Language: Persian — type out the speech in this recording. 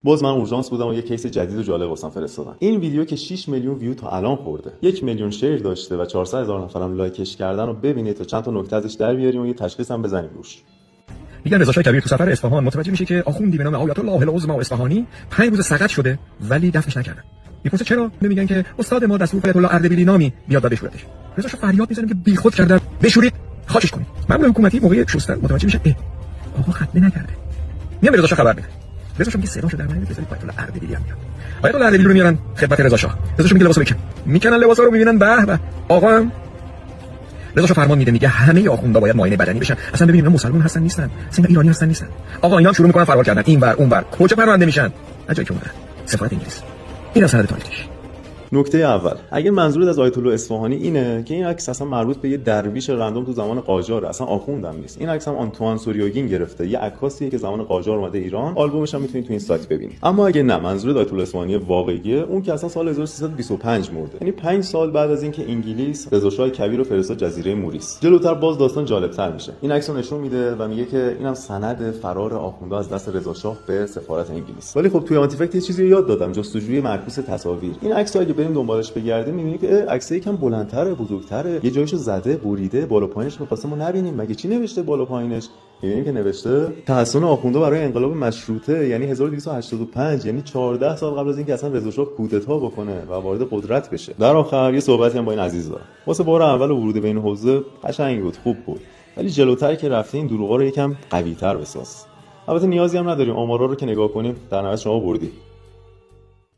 باز من اورژانس بودم و یه کیس جدید و جالب واسم فرستادن. این ویدیو که 6 میلیون ویو تا الان خورده، 1 میلیون شیر داشته و 400,000 نفرم لایکش کردن و ببینید تا چند تا نکته ازش در بیاریم و یه تشخیص هم بزنیم روش. میگن رضا شاه کبیر تو سفر اصفهان متوجه میشه که آخوندی به نام آیت الله العظما اصفهانی 5 روز سقط شده ولی دفنش نکردن. میپرسه چرا؟ نمیگن که استاد ما دستور آیت الله اردبیلی نامی بیاد بشورتش. رضا شاه فریاد میزنه که بیخود کردن، بشورید، خاکش کنید. مامور حکومتی موقع شستن متوجه میشه آقا ختنه نکرده. میام رضا شاه خبر میده. رضا شاه میگه صداشو در میاره بذارید آیت الله اردبیلی هم میاد. آیت الله اردبیلی رو میارن خدمت رضا شاه. رضا شاه میگه لباسو بکن. میکنن لباسا رو میبینن به به. آقا رضا شاه فرمان میده، میگه همه آخوندا باید معاینه بدنی بشن. اصلا ببینیم اینا مسلمان هستن نیستن، اصلا ایرانی هستن نیستن. آقا اینا هم شروع میکنن فرار کردن این ور اون ور. کجا پرونده میشن؟ اجایی که اون سفارت انگلیس. اینا سند تاریخش. نکته اول، اگه منظورت از آیت الله اصفهانی اینه که این عکس اصلا مربوط به یه درویش رندوم تو زمان قاجار، اصلا آخوندم نیست. این عکس هم آنتوان سوریوگین گرفته، یه عکاسیه که زمان قاجار اومده ایران. آلبومش هم میتونید تو این سایت ببینید. اما اگه نه منظورت آیت الله اصفهانی واقعیه، اون که اصلا سال 1325 مرده، یعنی 5 سال بعد از اینکه انگلیس رضا شاه کبیر رو فرستاد جزیره موریس. جلوتر باز داستان جالب‌تر میشه. این عکس رو نشون میده و میگه که اینم سند فرار آخوندا از دست رضا شاه به سفارت انگلیس. ولی خب توی آنتیفکت یه چیزی یاد دادم، جستجوی معکوس تصاویر. این عکس اگه بریم دنبالش بگردیم می‌بینی که عکس یکم بلندتره، بزرگتره، یه جایشو زده، بریده، بالا پایینش می‌خواستم ما نبینیم. مگه چی نوشته بالا پایینش؟ می‌بینیم که نوشته تحسن آخوندا برای انقلاب مشروطه، یعنی 1285، یعنی 14 سال قبل از اینکه اصلا رضا شاه کودتا بکنه و وارد قدرت بشه. در آخر یه صحبتی هم با این عزیز دارم. واسه بار اول ورود به این حوزه قشنگ بود، خوب بود. ولی جلوتر که رفتیم این دروغا رو یکم قوی‌تر بساز. البته نیازی هم نداریم، آمارا رو که نگاه کنیم در نهایت شما بردی.